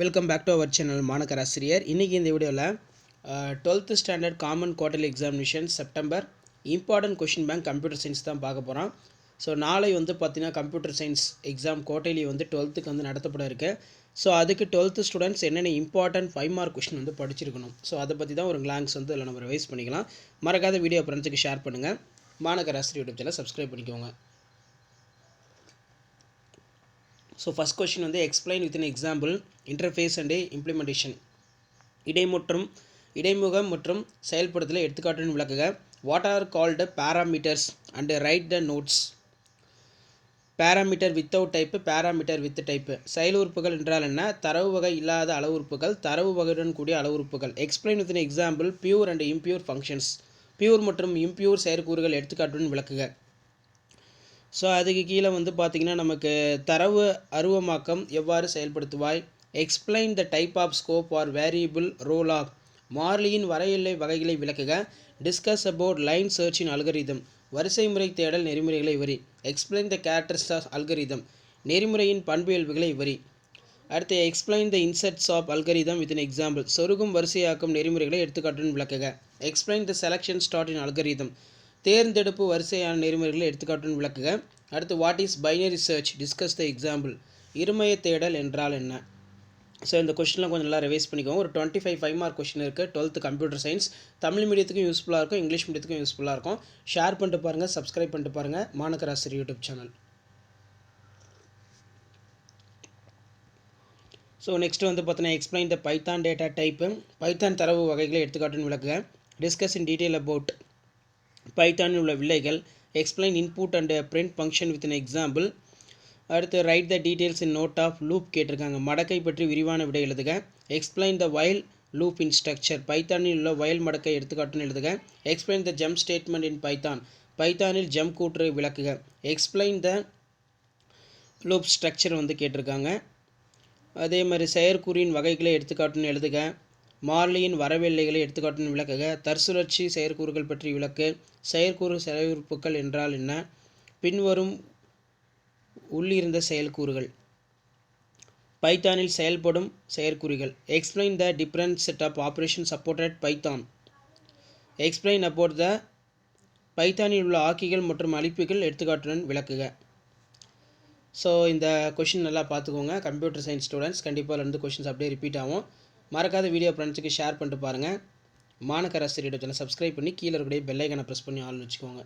Welcome back to our channel Manakkar Asiriyar. இன்றைக்கி இந்த வீடியோவில் 12th standard common quarterly examination September important question bank computer science தான் பார்க்க போகிறோம். ஸோ நாளை பார்த்தீங்கன்னா computer science exam quarterly 12th நடத்தப்பட இருக்குது. ஸோ அதுக்கு 12th ஸ்டூடெண்ட்ஸ் என்னென்ன இம்பார்ட்டன்ட் 5 மார்க் கொஷின் படிச்சிருக்கணும். ஸோ அதை பற்றி தான் ஒரு கிளான்ஸ் இதில் நம்ம ரிவைஸ் பண்ணிக்கலாம். மறக்காத வீடியோ ஃப்ரெண்ட்ஸுக்கு ஷேர் பண்ணுங்கள். Manakkar Asiriyar YouTube channel subscribe பண்ணிக்கோங்க. So first question explain with in example interface and implementation. இடைமுகம் மற்றும் செயல்படுத்தலை எடுத்துக்காட்டுன்னு விளக்குக. What are called parameters and write the notes. Parameter without type, parameter with type. செயல் உறுப்புகள் என்றால் என்ன? தரவு வகை இல்லாத அளவுறுப்புகள், தரவு வகையுடன் கூடிய அளவுறுப்புகள். Explain with in example pure and impure functions. Pure மற்றும் இம்பியூர் செயற்கூறுகள் எடுத்துக்காட்டுன்னு விளக்குக. ஸோ அதுக்கு கீழே பார்த்திங்கன்னா நமக்கு தரவு அருவமாக்கம் எவ்வாறு செயல்படுத்துவாய். Explain the type of scope or variable role of. மாறிலியின் வரையெல்லை வகைகளை விளக்குக. Discuss about line search in algorithm. வரிசை முறை தேடல் நெறிமுறைகளை விவரி. Explain the characteristics of algorithm. நெறிமுறையின் பண்பியல்புகளை விவரி. அடுத்து explain the inserts of algorithm with in example. சொருகும் வரிசையாக்கும் நெறிமுறைகளை எடுத்துக்காட்டுன்னு விளக்குக. Explain the selection sort in algorithm. தேர்ந்தெடுப்பு வரிசையான நெறிமுறைகளை எடுத்துக்காட்டுன்னு விளக்குக. அடுத்து what is binary search, discuss the example. இருமய தேடல் என்றால் என்ன? ஸோ இந்த கொஸ்டின்லாம் கொஞ்சம் நல்லா ரிவைஸ் பண்ணிக்கோங்க. ஒரு 25 5 மார்க் கொஸ்டின் இருக்குது. 12th computer science. தமிழ் மீடியத்துக்கும் யூஸ்ஃபுல்லாக இருக்கும், இங்கிலீஷ் மீடியத்துக்கும் யூஸ்ஃபுல்லாக இருக்கும். ஷேர் பண்ணிட்டு பாருங்கள், சப்ஸ்கிரைப் பண்ணிட்டு பாருங்கள் Manakkar Asiriyar YouTube channel. So next பார்த்தீங்கன்னா explain the Python data type. Python தரவு வகைகளை எடுத்துக்காட்டுன்னு விளக்குக. டிஸ்கஸ் இன் டீட்டெயில் அபவுட் பைத்தானில் உள்ள வில்லைகள். Explain input and print function with in example. அடுத்து write the details in note of loop கேட்டிருக்காங்க. மடக்கை பற்றி விரிவான விடை எழுதுக. Explain the while loop in structure. பைத்தானில் உள்ள வைல் மடக்கை எடுத்துக்காட்டுன்னு எழுதுக. Explain the jump statement in Python. பைத்தானில் ஜம்ப் கூற்று விளக்குக. எக்ஸ்பிளைன் த லூப் ஸ்ட்ரக்சர் கேட்டிருக்காங்க. அதே மாதிரி செயற்கூறின் வகைகளை எடுத்துக்காட்டுன்னு எழுதுக. மாறிலியின் வரவெல்லைகளை எடுத்துக்காட்டுன்னு விளக்குக. தற்சுழற்சி செயற்கூறுகள் பற்றி விளக்கு. செயற்கூறு செயலுறுப்புகள் என்றால் என்ன? பின்வரும் உள்ளிருந்த செயல்கூறுகள். பைத்தானில் செயல்படும் செயற்கூறுகள். Explain the different set of operation supported Python. Explain about the பைத்தானில் உள்ள ஆக்கிகள் மற்றும் அழிப்புகள் எடுத்துக்காட்டுடன் விளக்குக. ஸோ இந்த கொஷின் நல்லா பார்த்துக்கோங்க. கம்ப்யூட்டர் சயின்ஸ் ஸ்டூடெண்ட்ஸ் கண்டிப்பாக 2 கொஷின்ஸ் அப்படியே ரிப்பீட் ஆகும். மறக்காத வீடியோ ஃப்ரெண்ட்ஸுக்கு ஷேர் பண்ணிட்டு பாருங்கள். மாணக்கர் ஆசிரியர் சேனலை சப்ஸ்கிரைப் பண்ணி கீழே இருக்கக்கூடிய பெல் ஐக்கானை ப்ரெஸ் பண்ணி ஆல்னு வச்சுக்கோங்க.